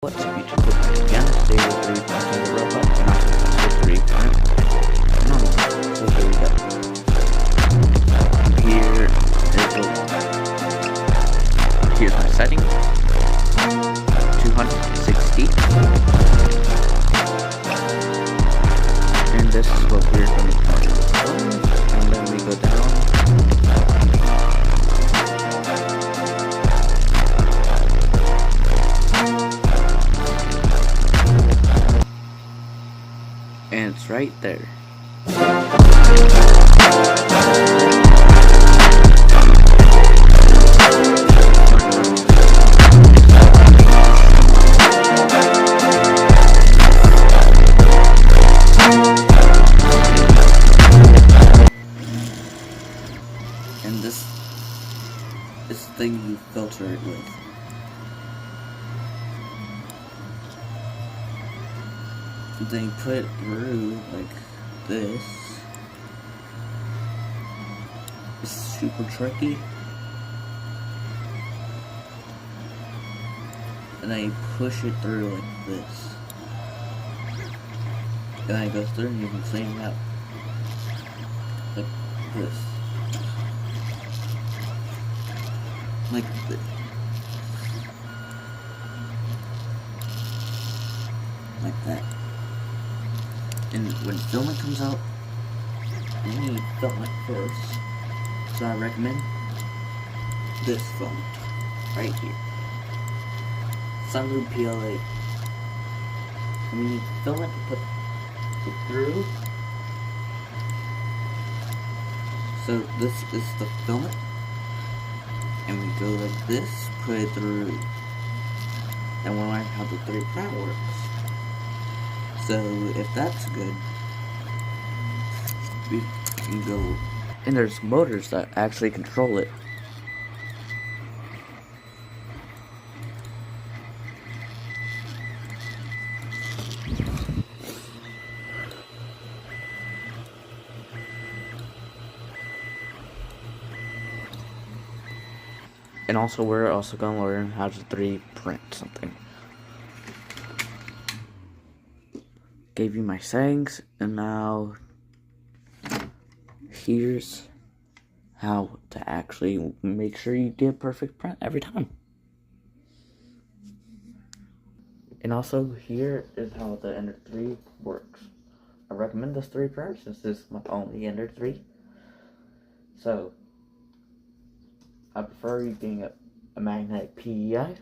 What's up YouTube, we're back again. Today we're 3.0 robot, and also episode 3 print. So here we go. Here's my setting. 260. And this is what we're going to start with. And then we go down. And it's right there. And this thing you filter it with. Then you put it through like this. It's super tricky. And then you push it through like this. And then it goes through and you can clean it out. Like this. Like this. Like that. And when filament comes out, you need filament first. So I recommend this filament right here. Sunloop PLA. And we need filament to put it through. So this is the filament. And we go like this, put it through. And we'll learn how the 3' works. So if that's good, we can go. And there's motors that actually control it. And also we're also going to learn how to 3D print something. Gave you my settings, and now here's how to actually make sure you get perfect print every time. And also here is how the Ender 3 works. I recommend this 3 printer since this is my only Ender 3. So I prefer using a magnetic PEI